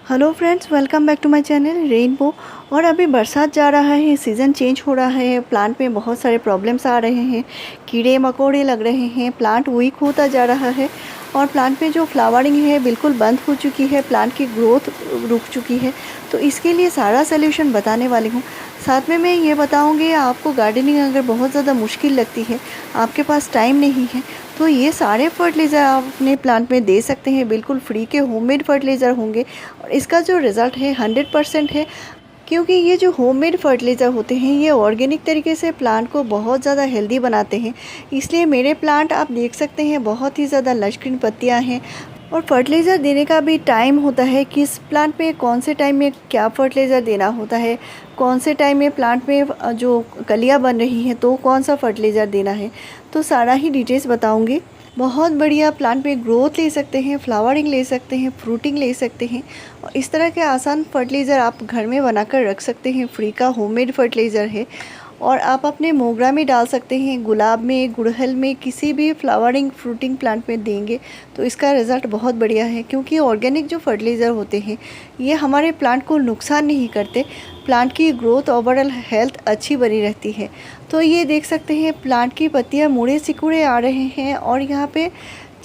Hello friends, welcome back to my channel rainbow. और अभी बरसात जा रहा है, सीज़न चेंज हो रहा है, प्लांट में बहुत सारे प्रॉब्लम्स आ रहे हैं, कीड़े मकोड़े लग रहे हैं, प्लांट वीक होता जा रहा है और प्लांट में जो फ्लावरिंग है बिल्कुल बंद हो चुकी है, प्लांट की ग्रोथ रुक चुकी है। तो इसके लिए सारा सलूशन बताने वाली हूँ। साथ में मैं ये बताऊँगी, आपको गार्डनिंग अगर बहुत ज़्यादा मुश्किल लगती है, आपके पास टाइम नहीं है, तो ये सारे फर्टिलाइज़र आप अपने प्लांट में दे सकते हैं। बिल्कुल फ्री के होममेड फर्टिलाइज़र होंगे और इसका जो रिज़ल्ट है 100% है, क्योंकि ये जो होममेड फर्टिलाइज़र होते हैं ये ऑर्गेनिक तरीके से प्लांट को बहुत ज़्यादा हेल्दी बनाते हैं। इसलिए मेरे प्लांट आप देख सकते हैं बहुत ही ज़्यादा लश ग्रीन पत्तियाँ हैं। और फर्टिलाइज़र देने का भी टाइम होता है, किस प्लांट में कौन से टाइम में क्या फर्टिलाइज़र देना होता है, कौन से टाइम में प्लांट में जो कलियाँ बन रही हैं तो कौन सा फर्टिलाइज़र देना है, तो सारा ही डिटेल्स बताऊँगी। बहुत बढ़िया प्लांट में ग्रोथ ले सकते हैं, फ्लावरिंग ले सकते हैं, फ्रूटिंग ले सकते हैं। और इस तरह के आसान फर्टिलाइज़र आप घर में बनाकर रख सकते हैं। फ्री का होममेड फर्टिलाइज़र है और आप अपने मोगरा में डाल सकते हैं, गुलाब में, गुड़हल में, किसी भी फ्लावरिंग फ्रूटिंग प्लांट में देंगे तो इसका रिज़ल्ट बहुत बढ़िया है। क्योंकि ऑर्गेनिक जो फर्टिलाइज़र होते हैं ये हमारे प्लांट को नुकसान नहीं करते, प्लांट की ग्रोथ ओवरऑल हेल्थ अच्छी बनी रहती है। तो ये देख सकते हैं प्लांट की पत्तियाँ मुड़े सिकुड़े आ रहे हैं और यहाँ पे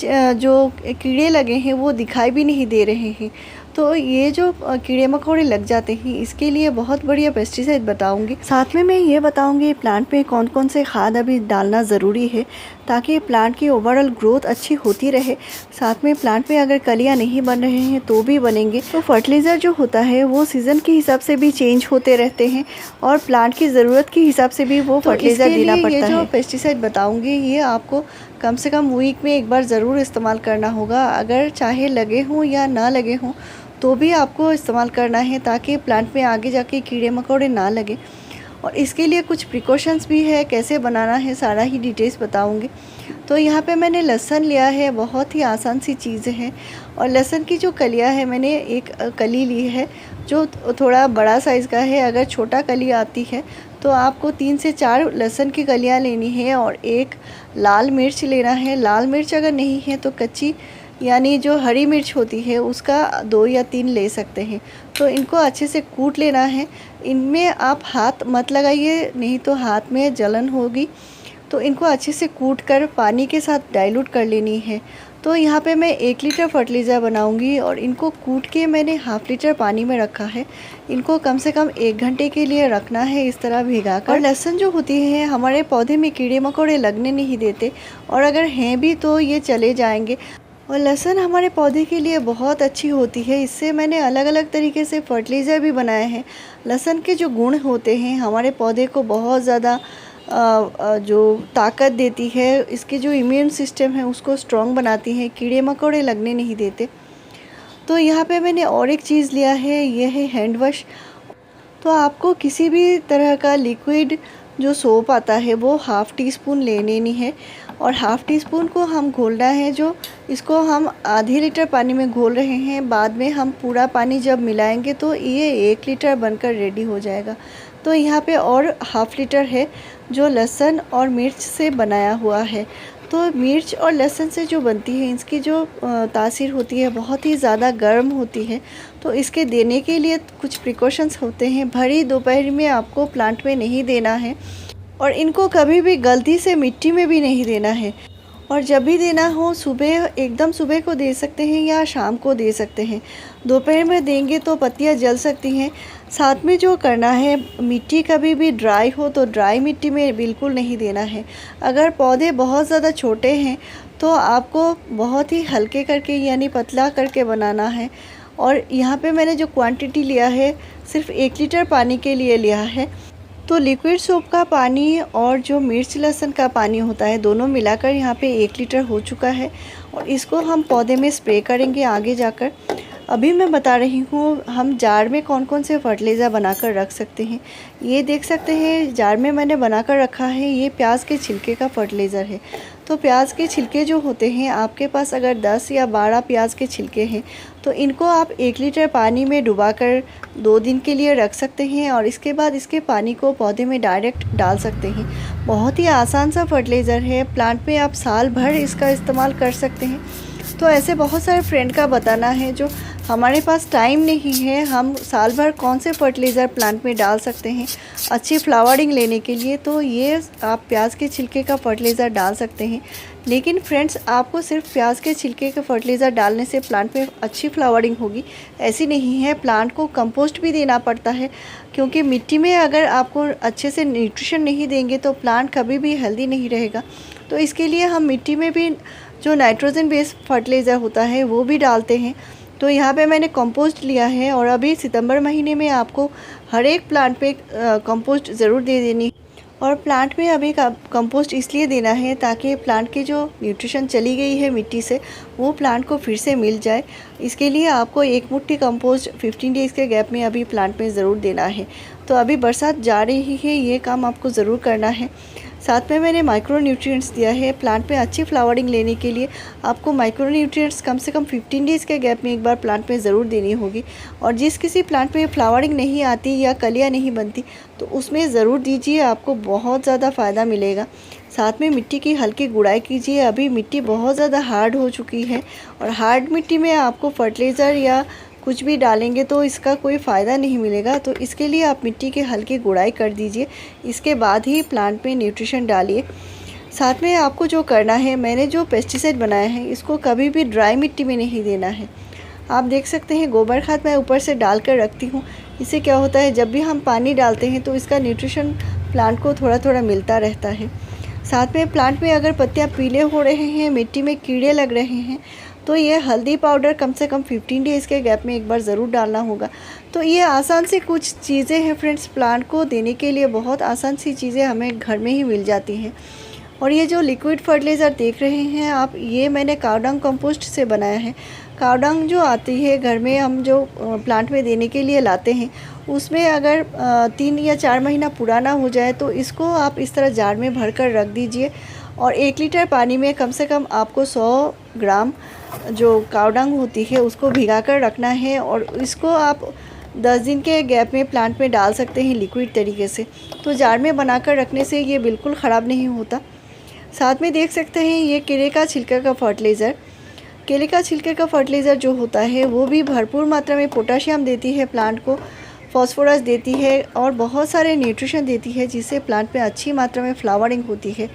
जो कीड़े लगे हैं वो दिखाई भी नहीं दे रहे हैं। तो ये जो कीड़े मकोड़े लग जाते हैं इसके लिए बहुत बढ़िया पेस्टिसाइड बताऊंगी। साथ में मैं ये बताऊंगी प्लांट में कौन कौन से खाद अभी डालना ज़रूरी है ताकि प्लांट की ओवरऑल ग्रोथ अच्छी होती रहे। साथ में प्लांट में अगर कलियां नहीं बन रहे हैं तो भी बनेंगे। तो फर्टिलाइज़र जो होता है वो सीज़न के हिसाब से भी चेंज होते रहते हैं और प्लांट की ज़रूरत के हिसाब से भी वो फर्टिलाइज़र देना पड़ता है। ये जो पेस्टिसाइड बताऊँगी ये आपको कम से कम वीक में एक बार ज़रूर इस्तेमाल करना होगा। अगर चाहे लगे हों या ना लगे हों तो भी आपको इस्तेमाल करना है ताकि प्लांट में आगे जाके कीड़े मकोड़े ना लगे। और इसके लिए कुछ प्रिकॉशंस भी है, कैसे बनाना है सारा ही डिटेल्स बताऊंगी। तो यहाँ पे मैंने लहसुन लिया है, बहुत ही आसान सी चीज़ है। और लहसुन की जो कलियाँ है, मैंने एक कली ली है जो थोड़ा बड़ा साइज़ का है। अगर छोटा कली आती है तो आपको 3 से 4 लहसुन की कलियाँ लेनी है और एक लाल मिर्च लेना है। लाल मिर्च अगर नहीं है तो कच्ची यानी जो हरी मिर्च होती है उसका 2 या 3 ले सकते हैं। तो इनको अच्छे से कूट लेना है। इनमें आप हाथ मत लगाइए, नहीं तो हाथ में जलन होगी। तो इनको अच्छे से कूट कर पानी के साथ डाइल्यूट कर लेनी है। तो यहाँ पे मैं 1 लीटर फर्टिलाइज़र बनाऊंगी और इनको कूट के मैंने ½ लीटर पानी में रखा है। इनको कम से कम 1 घंटे के लिए रखना है इस तरह भिगा कर। और लहसुन जो होती है हमारे पौधे में कीड़े मकोड़े लगने नहीं देते और अगर हैं भी तो ये चले जाएंगे। और लहसुन हमारे पौधे के लिए बहुत अच्छी होती है। इससे मैंने अलग अलग तरीके से फर्टिलाइज़र भी बनाए हैं। लहसुन के जो गुण होते हैं हमारे पौधे को बहुत ज़्यादा जो ताकत देती है, इसके जो इम्यून सिस्टम है उसको स्ट्रॉन्ग बनाती है, कीड़े मकोड़े लगने नहीं देते। तो यहाँ पे मैंने और एक चीज़ लिया है, ये है हैंड वॉश। तो आपको किसी भी तरह का लिक्विड जो सोप आता है वो ½ टीस्पून ले लेनी है और ½ टीस्पून को हम घोलना है। जो इसको हम आधी लीटर पानी में घोल रहे हैं, बाद में हम पूरा पानी जब मिलाएंगे तो ये 1 लीटर बनकर रेडी हो जाएगा। तो यहाँ पे और ½ लीटर है जो लहसुन और मिर्च से बनाया हुआ है। तो मिर्च और लहसुन से जो बनती है इसकी जो तासीर होती है बहुत ही ज़्यादा गर्म होती है। तो इसके देने के लिए कुछ प्रिकॉशंस होते हैं। भरी दोपहर में आपको प्लांट में नहीं देना है और इनको कभी भी गलती से मिट्टी में भी नहीं देना है। और जब भी देना हो सुबह, एकदम सुबह को दे सकते हैं या शाम को दे सकते हैं। दोपहर में देंगे तो पत्तियां जल सकती हैं। साथ में जो करना है, मिट्टी कभी भी ड्राई हो तो ड्राई मिट्टी में बिल्कुल नहीं देना है। अगर पौधे बहुत ज़्यादा छोटे हैं तो आपको बहुत ही हल्के करके यानी पतला करके बनाना है। और यहाँ पे मैंने जो क्वांटिटी लिया है सिर्फ 1 लीटर पानी के लिए लिया है। तो लिक्विड सोप का पानी और जो मिर्च लहसुन का पानी होता है दोनों मिलाकर यहाँ पे 1 लीटर हो चुका है और इसको हम पौधे में स्प्रे करेंगे आगे जाकर। अभी मैं बता रही हूँ हम जार में कौन कौन से फर्टिलाइज़र बनाकर रख सकते हैं। ये देख सकते हैं जार में मैंने बनाकर रखा है, ये प्याज के छिलके का फर्टिलाइज़र है। तो प्याज के छिलके जो होते हैं, आपके पास अगर 10 या 12 प्याज के छिलके हैं तो इनको आप 1 लीटर पानी में डुबाकर 2 दिन के लिए रख सकते हैं और इसके बाद इसके पानी को पौधे में डायरेक्ट डाल सकते हैं। बहुत ही आसान सा फर्टिलाइज़र है, प्लांट में आप साल भर इसका इस्तेमाल कर सकते हैं। तो ऐसे बहुत सारे फ्रेंड का बताना है जो हमारे पास टाइम नहीं है, हम साल भर कौन से फर्टिलाइज़र प्लांट में डाल सकते हैं अच्छी फ्लावरिंग लेने के लिए, तो ये आप प्याज के छिलके का फर्टिलाइज़र डाल सकते हैं। लेकिन फ्रेंड्स, आपको सिर्फ प्याज के छिलके का फर्टिलाइज़र डालने से प्लांट में अच्छी फ्लावरिंग होगी ऐसी नहीं है। प्लांट को कंपोस्ट भी देना पड़ता है, क्योंकि मिट्टी में अगर आपको अच्छे से न्यूट्रिशन नहीं देंगे तो प्लांट कभी भी हेल्दी नहीं रहेगा। तो इसके लिए हम मिट्टी में भी जो नाइट्रोजन बेस्ड फर्टिलाइज़र होता है वो भी डालते हैं। तो यहाँ पे मैंने कंपोस्ट लिया है और अभी सितंबर महीने में आपको हर एक प्लांट पे कंपोस्ट ज़रूर दे देनी। और प्लांट में अभी कंपोस्ट इसलिए देना है ताकि प्लांट की जो न्यूट्रिशन चली गई है मिट्टी से वो प्लांट को फिर से मिल जाए। इसके लिए आपको एक मुट्ठी कंपोस्ट 15 डेज़ के गैप में अभी प्लांट में ज़रूर देना है। तो अभी बरसात जा रही है, ये काम आपको ज़रूर करना है। साथ में मैंने माइक्रो न्यूट्रिएंट्स दिया है। प्लांट में अच्छी फ्लावरिंग लेने के लिए आपको माइक्रो न्यूट्रिएंट्स कम से कम 15 डेज़ के गैप में एक बार प्लांट में ज़रूर देनी होगी। और जिस किसी प्लांट में फ्लावरिंग नहीं आती या कलियाँ नहीं बनती तो उसमें ज़रूर दीजिए, आपको बहुत ज़्यादा फ़ायदा मिलेगा। साथ में मिट्टी की हल्की गुड़ाई कीजिए। अभी मिट्टी बहुत ज़्यादा हार्ड हो चुकी है और हार्ड मिट्टी में आपको फर्टिलाइज़र या कुछ भी डालेंगे तो इसका कोई फ़ायदा नहीं मिलेगा। तो इसके लिए आप मिट्टी की हल्की गुड़ाई कर दीजिए, इसके बाद ही प्लांट में न्यूट्रिशन डालिए। साथ में आपको जो करना है, मैंने जो पेस्टिसाइड बनाया है इसको कभी भी ड्राई मिट्टी में नहीं देना है। आप देख सकते हैं गोबर खाद मैं ऊपर से डाल कर रखती हूँ। इससे क्या होता है, जब भी हम पानी डालते हैं तो इसका न्यूट्रिशन प्लांट को थोड़ा थोड़ा मिलता रहता है। साथ में प्लांट में अगर पत्तियाँ पीले हो रहे हैं, मिट्टी में कीड़े लग रहे हैं, तो ये हल्दी पाउडर कम से कम 15 डेज़ के गैप में एक बार ज़रूर डालना होगा। तो ये आसान सी कुछ चीज़ें हैं फ्रेंड्स, प्लांट को देने के लिए बहुत आसान सी चीज़ें हमें घर में ही मिल जाती हैं। और ये जो लिक्विड फर्टिलाइज़र देख रहे हैं आप, ये मैंने काव डंग कंपोस्ट से बनाया है। काव डंग जो आती है घर में, हम जो प्लांट में देने के लिए लाते हैं, उसमें अगर 3 या 4 महीना पुराना हो जाए तो इसको आप इस तरह जार में भर कर रख दीजिए। और 1 लीटर पानी में कम से कम आपको 100 ग्राम जो काव डंग होती है उसको भिगा कर रखना है। और इसको आप 10 दिन के गैप में प्लांट में डाल सकते हैं लिक्विड तरीके से। तो जार में बनाकर रखने से ये बिल्कुल ख़राब नहीं होता। साथ में देख सकते हैं ये केले का छिलका का फर्टिलाइज़र। केले का छिलके का फर्टिलाइज़र जो होता है वो भी भरपूर मात्रा में पोटाशियम देती है प्लांट को, फॉस्फोरस देती है और बहुत सारे न्यूट्रिशन देती है, जिससे प्लांट में अच्छी मात्रा में फ्लावरिंग होती है।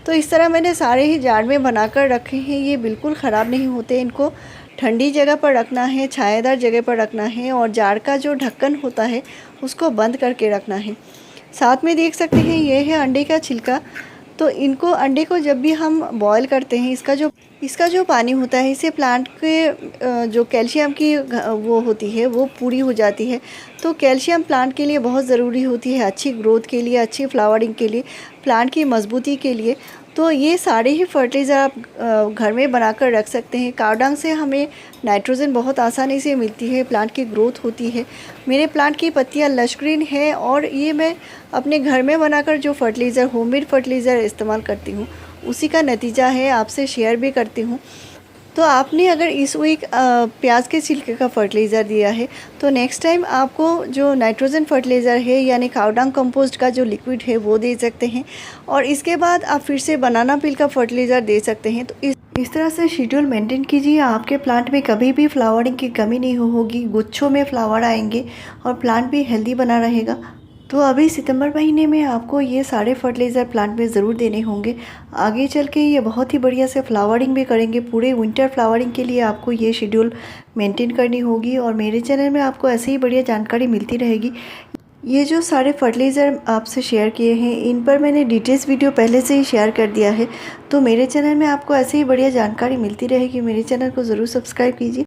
तो इस तरह मैंने सारे ही जार में बनाकर रखे हैं, ये बिल्कुल ख़राब नहीं होते। इनको ठंडी जगह पर रखना है, छायादार जगह पर रखना है और जार का जो ढक्कन होता है उसको बंद करके रखना है। साथ में देख सकते हैं ये है अंडे का छिलका। तो इनको, अंडे को जब भी हम बॉयल करते हैं, इसका जो पानी होता है, इससे प्लांट के जो कैल्शियम की वो होती है वो पूरी हो जाती है। तो कैल्शियम प्लांट के लिए बहुत ज़रूरी होती है, अच्छी ग्रोथ के लिए, अच्छी फ्लावरिंग के लिए, प्लांट की मजबूती के लिए। तो ये सारे ही फर्टिलाइज़र आप घर में बनाकर रख सकते हैं। काव डंग से हमें नाइट्रोजन बहुत आसानी से मिलती है, प्लांट की ग्रोथ होती है। मेरे प्लांट की पत्तियां लश ग्रीन है और ये मैं अपने घर में बनाकर जो फर्टिलाइज़र, होममेड फर्टिलाइज़र इस्तेमाल करती हूँ, उसी का नतीजा है, आपसे शेयर भी करती हूँ। तो आपने अगर इस वीक प्याज के छिलके का फर्टिलाइज़र दिया है तो नेक्स्ट टाइम आपको जो नाइट्रोजन फर्टिलाइज़र है यानी काव डंग कंपोस्ट का जो लिक्विड है वो दे सकते हैं। और इसके बाद आप फिर से बनाना पील का फर्टिलाइज़र दे सकते हैं। तो इस तरह से शेड्यूल मेंटेन कीजिए, आपके प्लांट में कभी भी फ्लावरिंग की कमी नहीं होगी, गुच्छों में फ्लावर आएंगे और प्लांट भी हेल्दी बना रहेगा। तो अभी सितंबर महीने में आपको ये सारे फर्टिलाइज़र प्लांट में ज़रूर देने होंगे। आगे चल के ये बहुत ही बढ़िया से फ्लावरिंग भी करेंगे। पूरे विंटर फ्लावरिंग के लिए आपको ये शेड्यूल मेंटेन करनी होगी और मेरे चैनल में आपको ऐसे ही बढ़िया जानकारी मिलती रहेगी। ये जो सारे फर्टिलाइज़र आपसे शेयर किए हैं, इन पर मैंने डिटेल्स वीडियो पहले से ही शेयर कर दिया है। तो मेरे चैनल में आपको ऐसे ही बढ़िया जानकारी मिलती रहेगी। मेरे चैनल को ज़रूर सब्सक्राइब कीजिए।